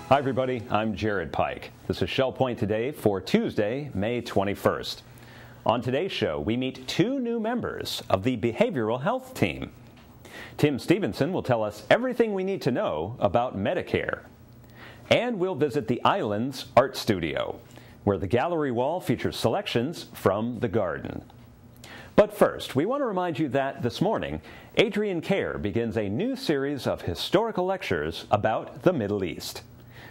Hi everybody, I'm Jared Pike. This is Shell Point Today for Tuesday, May 21st. On today's show, we meet two new members of the behavioral health team. Tim Stephenson will tell us everything we need to know about Medicare. And we'll visit the Islands Art Studio, where the gallery wall features selections from the garden. But first, we want to remind you that this morning, Adrian Kerr begins a new series of historical lectures about the Middle East.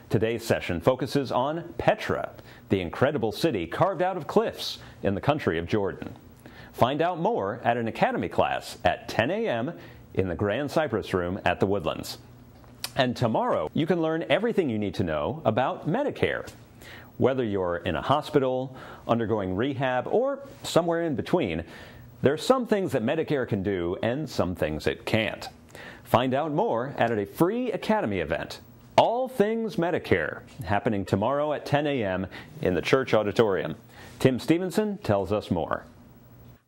Today's session focuses on Petra, the incredible city carved out of cliffs in the country of Jordan. Find out more at an academy class at 10 a.m. in the Grand Cypress Room at the Woodlands. And tomorrow, you can learn everything you need to know about Medicare. Whether you're in a hospital, undergoing rehab, or somewhere in between, there are some things that Medicare can do and some things it can't. Find out more at a free Academy event, All Things Medicare, happening tomorrow at 10 a.m. in the church auditorium. Tim Stephenson tells us more.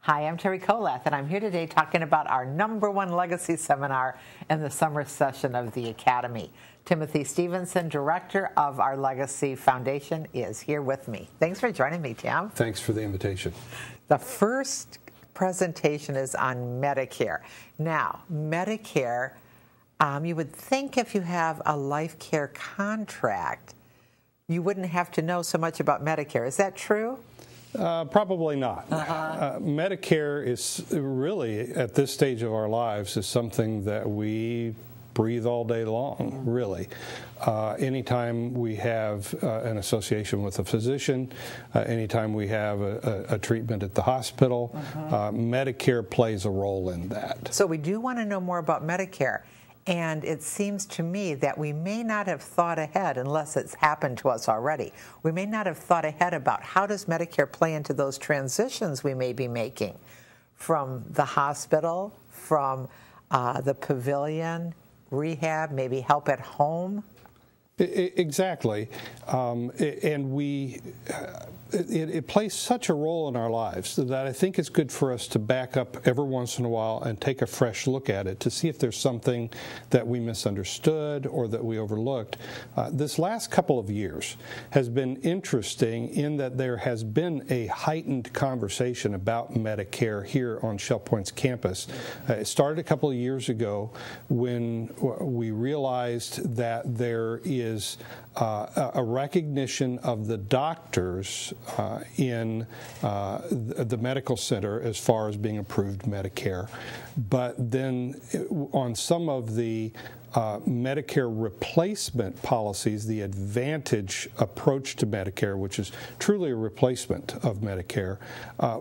Hi, I'm Terry Kolath, and I'm here today talking about our #1 legacy seminar in the summer session of the Academy. Timothy Stephenson, director of our Legacy Foundation, is here with me. Thanks for joining me, Tim. Thanks for the invitation. The first presentation is on Medicare. Now, Medicare, you would think if you have a life care contract, you wouldn't have to know so much about Medicare. Is that true? Probably not. Medicare is really, at this stage of our lives, is something that we breathe all day long, really. Anytime we have an association with a physician, anytime we have a treatment at the hospital, Medicare plays a role in that. So we do want to know more about Medicare. And it seems to me that we may not have thought ahead, unless it's happened to us already. We may not have thought ahead about how does Medicare play into those transitions we may be making from the hospital, from the pavilion, rehab, maybe help at home. Exactly. And it plays such a role in our lives that I think it's good for us to back up every once in a while and take a fresh look at it to see if there's something that we misunderstood or that we overlooked. This last couple of years has been interesting in that there has been a heightened conversation about Medicare here on Shell Point's campus. It started a couple of years ago when we realized that there is a recognition of the doctors in the medical center as far as being approved Medicare. But then on some of the Medicare replacement policies, the Advantage approach to Medicare, which is truly a replacement of Medicare,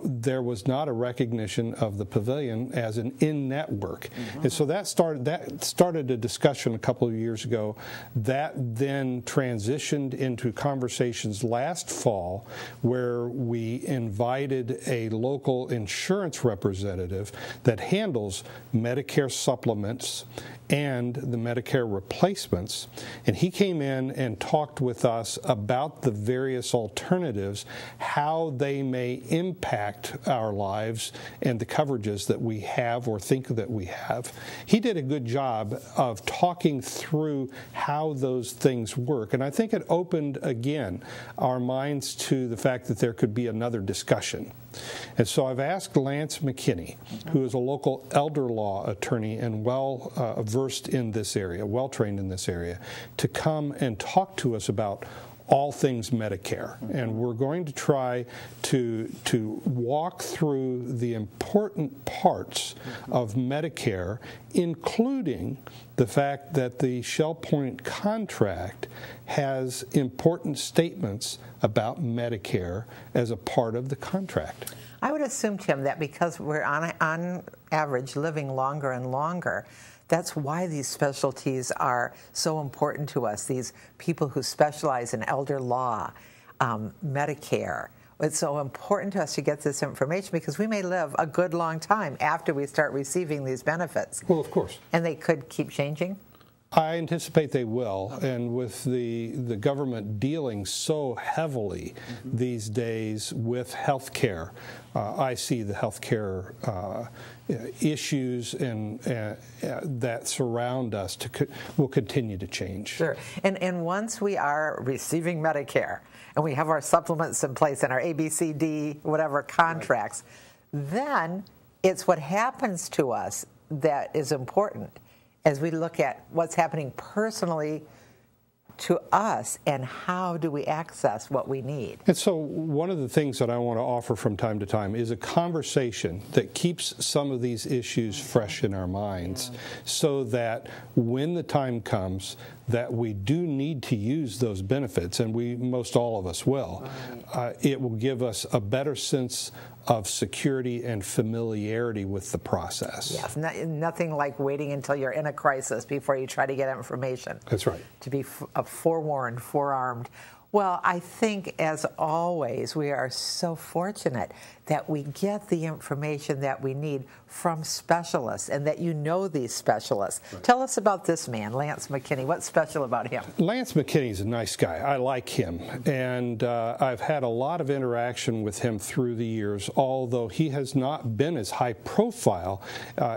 there was not a recognition of the pavilion as an in-network. And so that started a discussion a couple of years ago that then transitioned into conversations last fall where we invited a local insurance representative that handles Medicare supplements and the Medicare replacements, and he came in and talked with us about the various alternatives, how they may impact our lives and the coverages that we have or think that we have. He did a good job of talking through how those things work, and I think it opened again our minds to the fact that there could be another discussion. And so I've asked Lance McKinney, who is a local elder law attorney and well-versed in this area, well-trained in this area, to come and talk to us about all things Medicare. And we're going to try to walk through the important parts of Medicare, including the fact that the Shell Point contract has important statements about Medicare as a part of the contract. I would assume, Tim, that because we're on average living longer and longer, that's why these specialties are so important to us, these people who specialize in elder law, Medicare. It's so important to us to get this information because we may live a good long time after we start receiving these benefits. Well, of course. And they could keep changing? I anticipate they will, and with the government dealing so heavily these days with health care, I see the health care issues and that surround us will continue to change. Sure. And once we are receiving Medicare and we have our supplements in place and our ABCD, whatever contracts, then it's what happens to us that is important as we look at what's happening personally to us and how do we access what we need. And so one of the things that I want to offer from time to time is a conversation that keeps some of these issues fresh in our minds so that when the time comes that we do need to use those benefits, and most all of us will, it will give us a better sense of security and familiarity with the process. Yes, nothing like waiting until you're in a crisis before you try to get information. That's right. To be forewarned, forearmed. Well, I think, as always, we are so fortunate that we get the information that we need from specialists and that you know these specialists. Right. Tell us about this man, Lance McKinney. What's special about him? Lance McKinney's a nice guy. I like him. And I've had a lot of interaction with him through the years, although he has not been as high profile.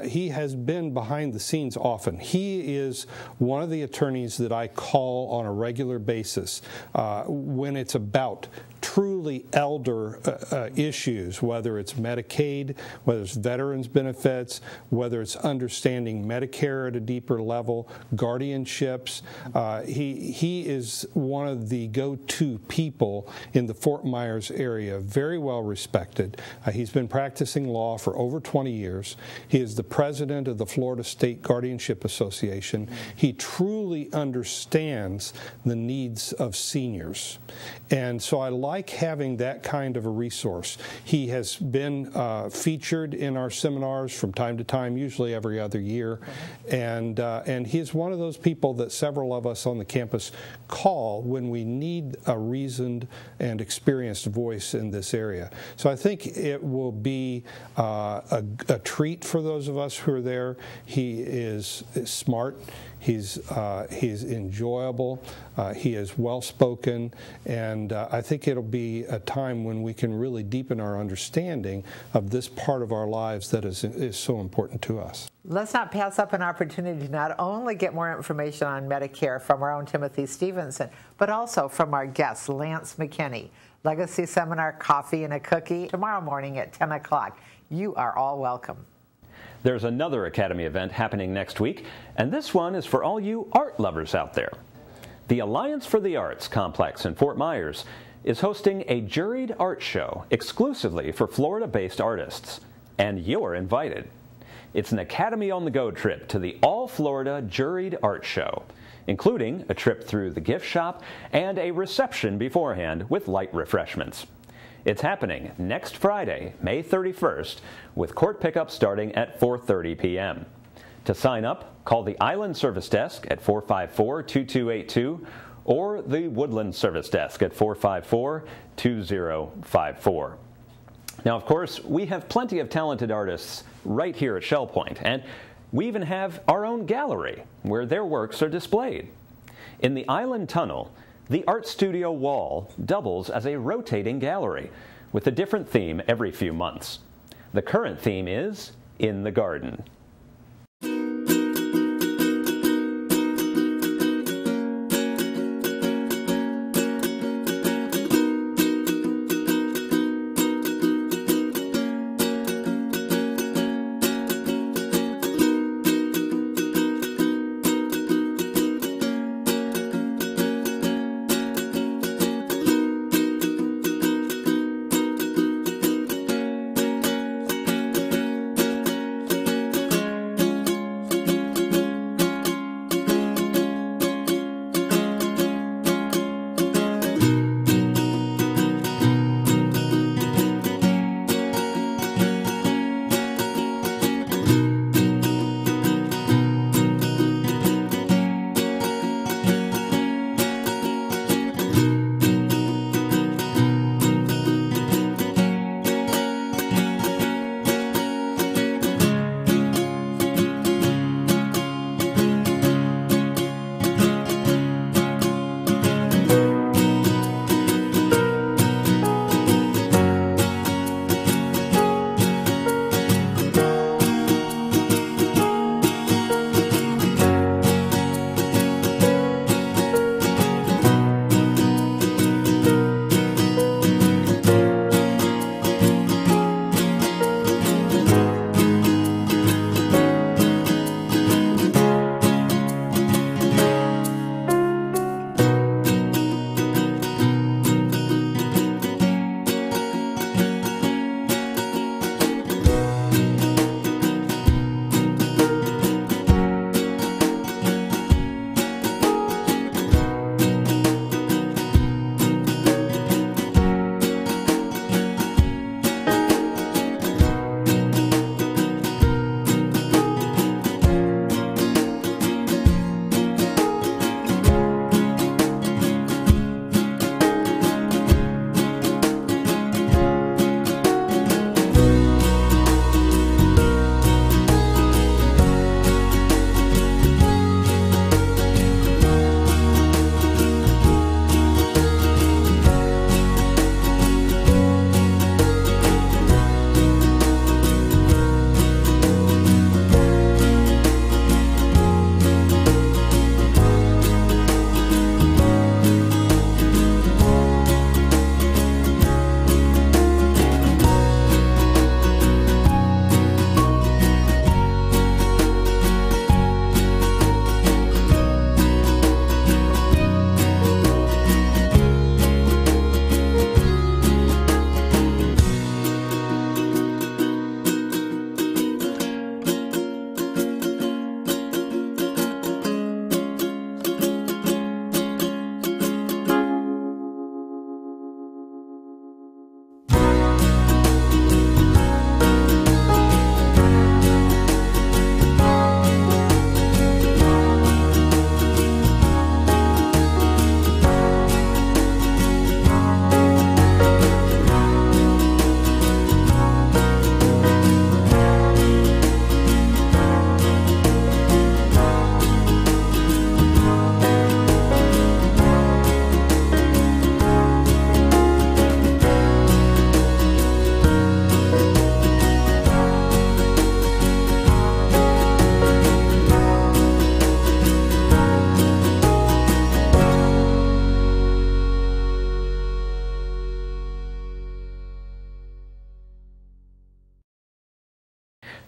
He has been behind the scenes often. He is one of the attorneys that I call on a regular basis when it's about truly elder issues, whether it's Medicaid, whether it's veterans benefits, whether it's understanding Medicare at a deeper level, guardianships. He is one of the go-to people in the Fort Myers area, very well respected. He's been practicing law for over 20 years. He is the president of the Florida State Guardianship Association. He truly understands the needs of seniors. And so I like having that kind of a resource. He has been featured in our seminars from time to time, usually every other year, and he's one of those people that several of us on the campus call when we need a reasoned and experienced voice in this area. So I think it will be a treat for those of us who are there. He is smart. He's enjoyable. He is well-spoken, and I think it'll be a time when we can really deepen our understanding of this part of our lives that is so important to us. Let's not pass up an opportunity to not only get more information on Medicare from our own Timothy Stephenson, but also from our guest, Lance McKinney. Legacy Seminar, Coffee and a Cookie, tomorrow morning at 10 o'clock. You are all welcome. There's another Academy event happening next week, and this one is for all you art lovers out there. The Alliance for the Arts complex in Fort Myers is hosting a juried art show exclusively for Florida-based artists, and you're invited. It's an Academy on the Go trip to the All-Florida Juried Art Show, including a trip through the gift shop and a reception beforehand with light refreshments. It's happening next Friday, May 31st, with court pickup starting at 4:30 p.m. To sign up, call the Island Service Desk at 454-2282 or the Woodland Service Desk at 454-2054. Now, of course, we have plenty of talented artists right here at Shell Point, and we even have our own gallery where their works are displayed. In the Island Tunnel, the art studio wall doubles as a rotating gallery with a different theme every few months. The current theme is In the Garden.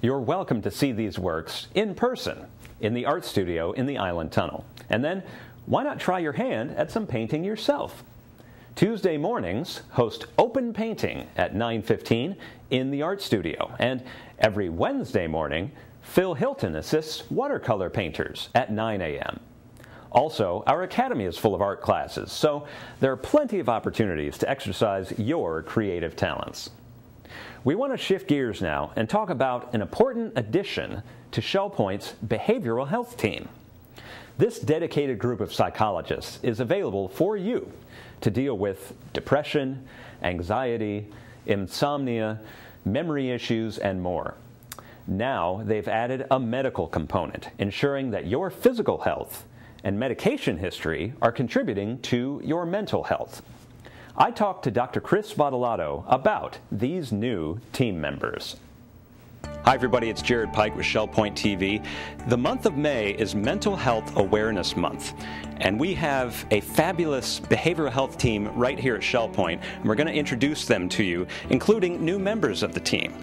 you're welcome to see these works in person in the art studio in the Island Tunnel. And then, why not try your hand at some painting yourself? Tuesday mornings host open painting at 9:15 in the art studio. And every Wednesday morning, Phil Hilton assists watercolor painters at 9 a.m. Also, our academy is full of art classes, so there are plenty of opportunities to exercise your creative talents. We want to shift gears now and talk about an important addition to Shell Point's behavioral health team. This dedicated group of psychologists is available for you to deal with depression, anxiety, insomnia, memory issues, and more. Now they've added a medical component, ensuring that your physical health and medication history are contributing to your mental health. I talked to Dr. Chris Votolato about these new team members. Hi everybody, it's Jared Pike with Shell Point TV. The month of May is Mental Health Awareness Month, and we have a fabulous behavioral health team right here at Shell Point, and we're going to introduce them to you, including new members of the team.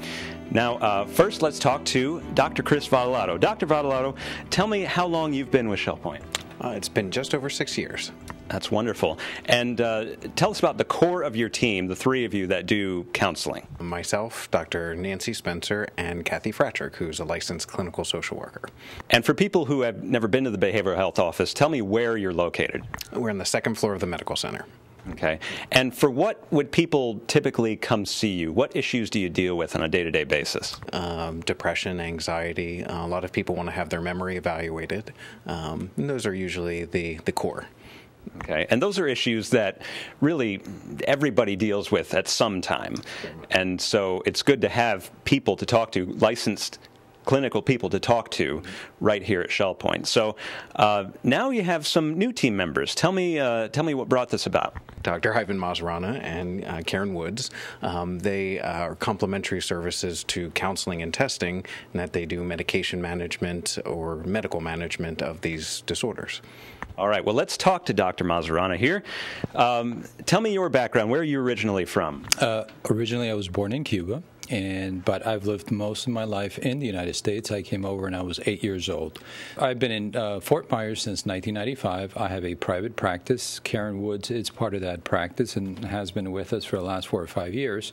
Now, first let's talk to Dr. Chris Votolato. Dr. Votolato, tell me how long you've been with Shell Point. It's been just over 6 years. That's wonderful. And tell us about the core of your team, the three of you that do counseling. Myself, Dr. Nancy Spencer, and Kathy Fratrick, who's a licensed clinical social worker. And for people who have never been to the behavioral health office, tell me where you're located. We're on the second floor of the medical center. Okay. And for what would people typically come see you? What issues do you deal with on a day-to-day basis? Depression, anxiety. A lot of people want to have their memory evaluated. And those are usually the core. Okay, and those are issues that really everybody deals with at some time. And so it's good to have people to talk to, licensed clinical people to talk to right here at Shell Point. So now you have some new team members. Tell me what brought this about. Dr. Ivan Mazzorana and Karen Woods, they are complementary services to counseling and testing, and that they do medication management or medical management of these disorders. All right, well, let's talk to Dr. Mazzorana here. Tell me your background. Where are you originally from? Originally, I was born in Cuba. But I've lived most of my life in the United States. I came over when I was 8 years old. I've been in Fort Myers since 1995. I have a private practice. Karen Woods is part of that practice and has been with us for the last 4 or 5 years,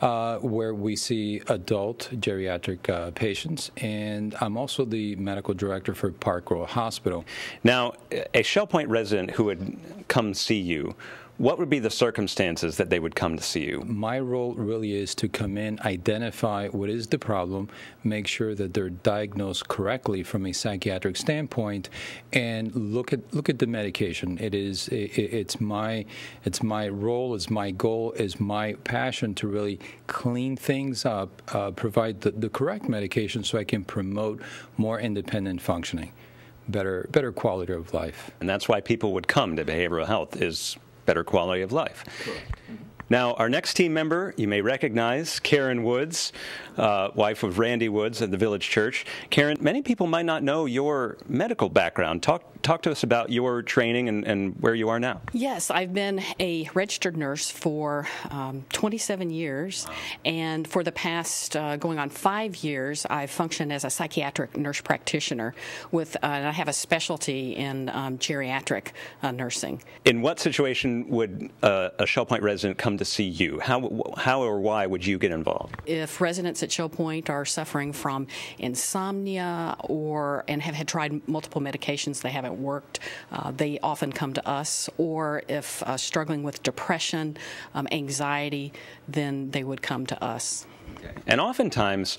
where we see adult geriatric patients. And I'm also the medical director for Park Royal Hospital. Now, a Shell Point resident who would come see you, what would be the circumstances that they would come to see you? My role really is to come in, identify what is the problem, make sure that they're diagnosed correctly from a psychiatric standpoint, and look at the medication. It's my role, it's my goal, it's my passion to really clean things up, provide the correct medication so I can promote more independent functioning, better quality of life. And that's why people would come to behavioral health, is better quality of life. Correct. Now, our next team member, you may recognize, Karen Woods, wife of Randy Woods at the Village Church. Karen, many people might not know your medical background. Talk to us about your training and where you are now. Yes, I've been a registered nurse for 27 years, and for the past going on 5 years, I've functioned as a psychiatric nurse practitioner and I have a specialty in geriatric nursing. In what situation would a Shell Point resident come to see you? How or why would you get involved? If residents at Shell Point are suffering from insomnia and have tried multiple medications, they haven't worked, they often come to us. Or if struggling with depression, anxiety, then they would come to us. And oftentimes,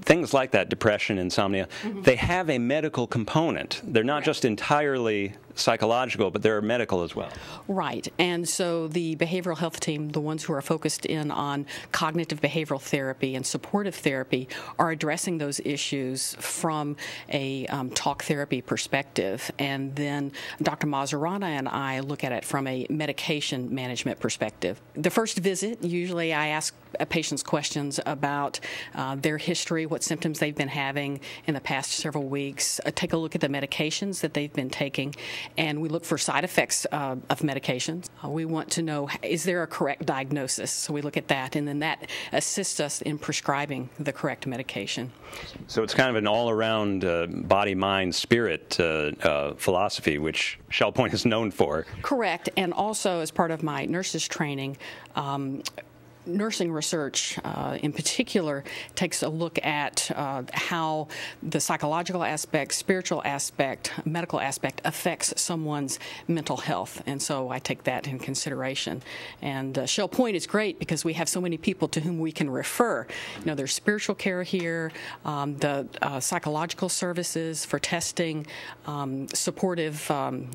things like that, depression, insomnia, they have a medical component. They're not just entirely psychological, but they're medical as well. Right. And so the behavioral health team, the ones who are focused in on cognitive behavioral therapy and supportive therapy, are addressing those issues from a talk therapy perspective. And then Dr. Mazzorana and I look at it from a medication management perspective. The first visit, usually I ask patients questions about their history, what symptoms they've been having in the past several weeks, take a look at the medications that they've been taking, and we look for side effects of medications. We want to know, is there a correct diagnosis? So we look at that, and then that assists us in prescribing the correct medication. So it's kind of an all-around body, mind, spirit philosophy, which Shell Point is known for. Correct, and also as part of my nurses training, nursing research in particular takes a look at how the psychological aspect, spiritual aspect, medical aspect affects someone's mental health, and so I take that in consideration. And Shell Point is great because we have so many people to whom we can refer. You know, there's spiritual care here, the psychological services for testing, supportive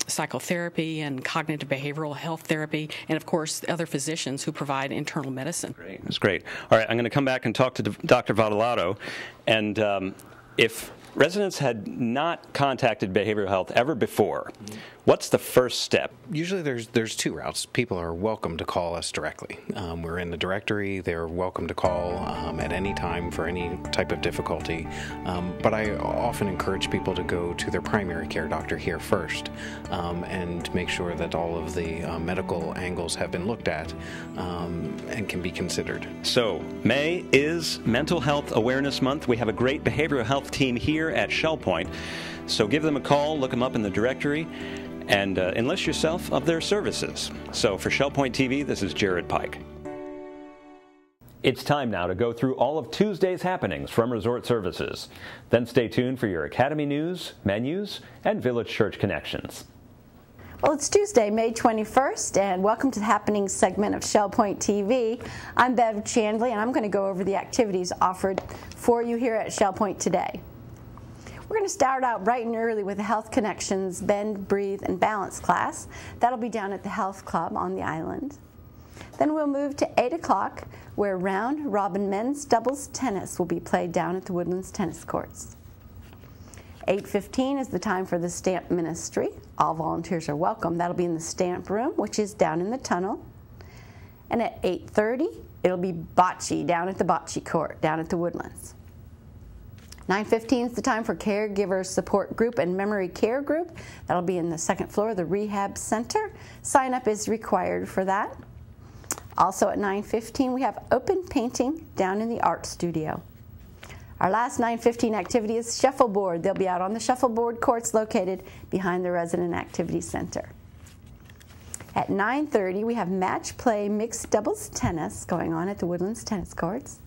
psychotherapy and cognitive behavioral health therapy, and of course other physicians who provide internal medicine. Great. That's great. All right, I'm going to come back and talk to Dr. Votolato. And if residents had not contacted behavioral health ever before, what's the first step? Usually there's two routes. People are welcome to call us directly. We're in the directory. They're welcome to call at any time for any type of difficulty. But I often encourage people to go to their primary care doctor here first and make sure that all of the medical angles have been looked at and can be considered. So May is Mental Health Awareness Month. We have a great behavioral health team here at Shell Point. So give them a call, look them up in the directory, and enlist yourself of their services. So for Shell Point TV, this is Jared Pike. It's time now to go through all of Tuesday's happenings from Resort Services. Then stay tuned for your Academy news, menus, and Village Church connections. Well, it's Tuesday, May 21st, and welcome to the Happenings segment of Shell Point TV. I'm Bev Chandley, and I'm going to go over the activities offered for you here at Shell Point today. We're going to start out bright and early with the Health Connections Bend, Breathe, and Balance class. That'll be down at the Health Club on the island. Then we'll move to 8 o'clock, where round robin men's doubles tennis will be played down at the Woodlands tennis courts. 8:15 is the time for the stamp ministry. All volunteers are welcome. That'll be in the stamp room, which is down in the tunnel. And at 8:30, it'll be bocce down at the bocce court, down at the Woodlands. 9:15 is the time for Caregiver Support Group and Memory Care Group. That'll be in the second floor of the Rehab Center. Sign up is required for that. Also at 9:15, we have open painting down in the art studio. Our last 9:15 activity is shuffleboard. They'll be out on the shuffleboard courts located behind the Resident Activity Center. At 9:30, we have match play mixed doubles tennis going on at the Woodlands tennis courts.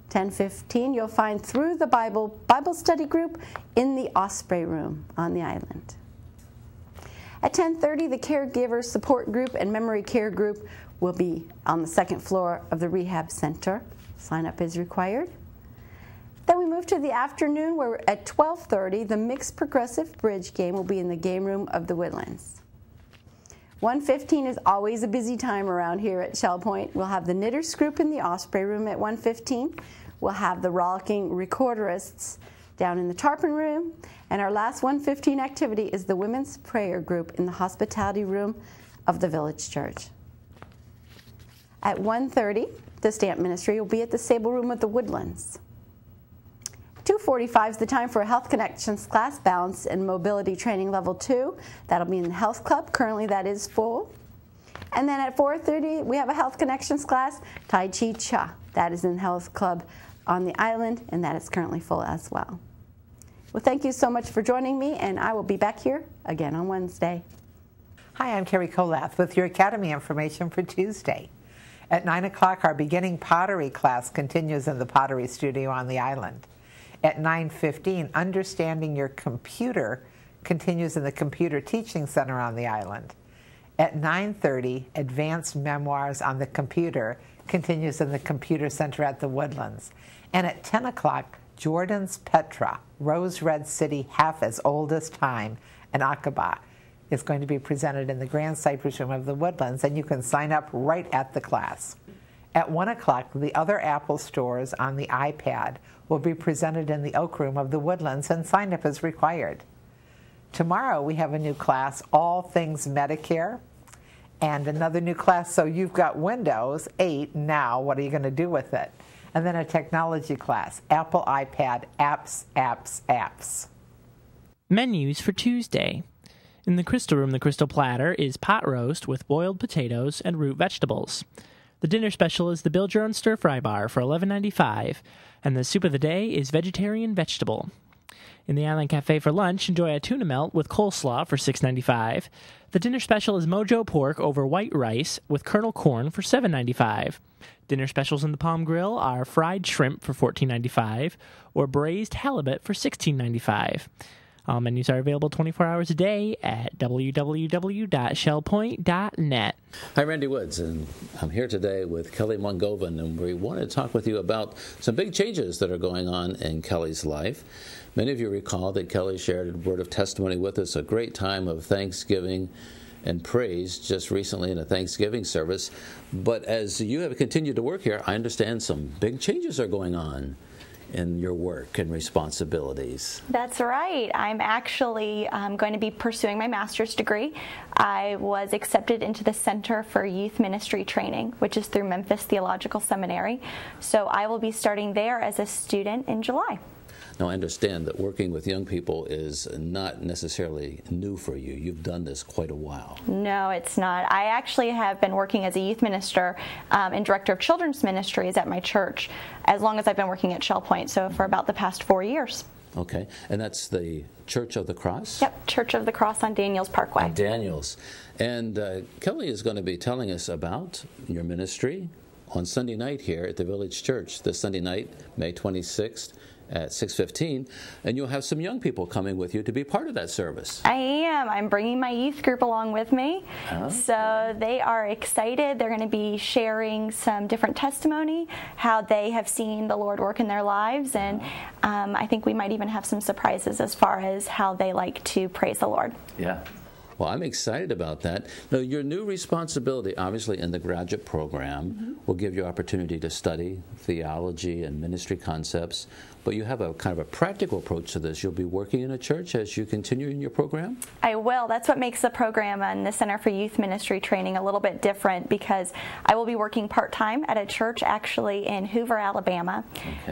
10:15, you'll find Through the Bible Study Group in the Osprey Room on the island. At 10:30, the Caregiver Support Group and Memory Care Group will be on the second floor of the Rehab Center. Sign up is required. Then we move to the afternoon, where at 12:30, the Mixed Progressive Bridge game will be in the game room of the Woodlands. 1:15 is always a busy time around here at Shell Point. We'll have the Knitters Group in the Osprey Room at 1:15. We'll have the Rollicking Recorderists down in the Tarpon Room. And our last 1:15 activity is the Women's Prayer Group in the Hospitality Room of the Village Church. At 1:30, the Stamp Ministry will be at the Sable Room of the Woodlands. 2:45 is the time for a Health Connections class, Balance and Mobility Training Level 2. That'll be in the Health Club. Currently that is full. And then at 4:30, we have a Health Connections class, Tai Chi Cha. That is in Health Club on the island, and that is currently full as well. Well, thank you so much for joining me, and I will be back here again on Wednesday. Hi, I'm Carrie Kolath with your Academy information for Tuesday. At 9 o'clock, our beginning pottery class continues in the pottery studio on the island. At 9:15, Understanding Your Computer continues in the Computer Teaching Center on the island. At 9:30, Advanced Memoirs on the Computer continues in the Computer Center at the Woodlands. And at 10 o'clock, Jordan's Petra, Rose Red City Half as Old as Time, in Aqaba, is going to be presented in the Grand Cypress Room of the Woodlands, and you can sign up right at the class. At 1 o'clock, the other Apple stores on the iPad will be presented in the Oak Room of the Woodlands, and sign up is required. Tomorrow we have a new class, All Things Medicare, and another new class, So You've Got Windows 8 Now, What Are You going to do with it? And then a technology class, Apple iPad Apps, Apps, Apps. Menus for Tuesday. In the Crystal Room, the Crystal Platter is pot roast with boiled potatoes and root vegetables. The dinner special is the Build Your Own Stir Fry Bar for $11.95, and the soup of the day is vegetarian vegetable. In the Island Cafe for lunch, enjoy a tuna melt with coleslaw for $6.95. The dinner special is Mojo Pork over white rice with kernel corn for $7.95. Dinner specials in the Palm Grill are fried shrimp for $14.95 or braised halibut for $16.95. All menus are available 24 hours a day at www.shellpoint.net. Hi, Randy Woods, and I'm here today with Kelly Mongoven, and we want to talk with you about some big changes that are going on in Kelly's life. Many of you recall that Kelly shared a word of testimony with us, a great time of thanksgiving and praise just recently in a Thanksgiving service. But as you have continued to work here, I understand some big changes are going on in your work and responsibilities. That's right. I'm actually going to be pursuing my master's degree. I was accepted into the Center for Youth Ministry Training, which is through Memphis Theological Seminary. So I will be starting there as a student in July. Now, I understand that working with young people is not necessarily new for you. You've done this quite a while. No, it's not. I actually have been working as a youth minister and director of children's ministries at my church as long as I've been working at Shell Point, so for about the past 4 years. Okay, and that's the Church of the Cross? Yep, Church of the Cross on Daniels Parkway. On Daniels. And Kelly is going to be telling us about your ministry on Sunday night here at the Village Church, this Sunday night, May 26th. At 6:15, and you'll have some young people coming with you to be part of that service. I am. I'm bringing my youth group along with me. So they are excited. They're going to be sharing some different testimony, how they have seen the Lord work in their lives, and I think we might even have some surprises as far as how they like to praise the Lord. Yeah. Well, I'm excited about that. Now, your new responsibility, obviously, in the graduate program will give you opportunity to study theology and ministry concepts, but you have a kind of a practical approach to this. You'll be working in a church as you continue in your program? I will. That's what makes the program and the Center for Youth Ministry Training a little bit different, because I will be working part-time at a church actually in Hoover, Alabama,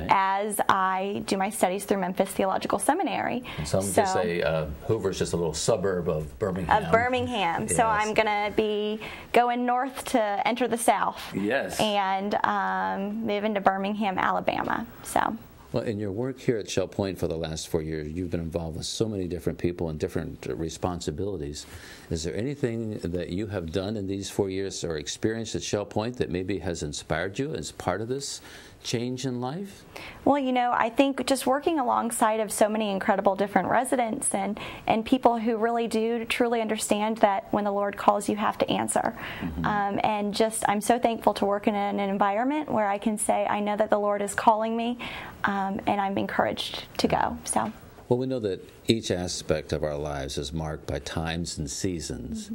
as I do my studies through Memphis Theological Seminary. And some just say Hoover's just a little suburb of Birmingham. Yes. So I'm going to be going north to enter the South. Yes. And move into Birmingham, Alabama. So. Well, in your work here at Shell Point for the last 4 years, you've been involved with so many different people and different responsibilities. Is there anything that you have done in these 4 years or experienced at Shell Point that maybe has inspired you as part of this change in life? Well, you know, I think just working alongside of so many incredible different residents and people who really do truly understand that when the Lord calls, you have to answer. And just, I'm so thankful to work in an environment where I can say, I know that the Lord is calling me, and I'm encouraged to go. So. Well, we know that each aspect of our lives is marked by times and seasons,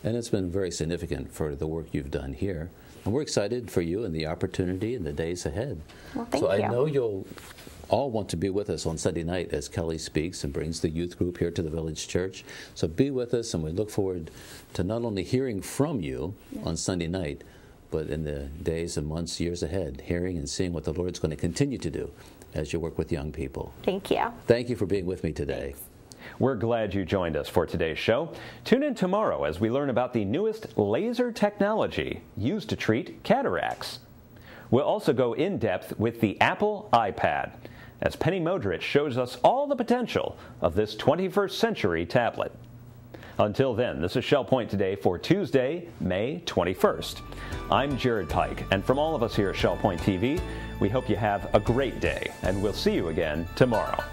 and it's been very significant for the work you've done here. And we're excited for you and the opportunity in the days ahead. Well, thank you. I know you'll all want to be with us on Sunday night as Kelly speaks and brings the youth group here to the Village Church. So be with us, and we look forward to not only hearing from you on Sunday night, but in the days and months, years ahead, hearing and seeing what the Lord's going to continue to do as you work with young people. Thank you. Thank you for being with me today. We're glad you joined us for today's show. Tune in tomorrow as we learn about the newest laser technology used to treat cataracts. We'll also go in depth with the Apple iPad as Penny Modrich shows us all the potential of this 21st century tablet. Until then, this is Shell Point Today for Tuesday, May 21st. I'm Jared Pike, and from all of us here at Shell Point TV, we hope you have a great day, and we'll see you again tomorrow.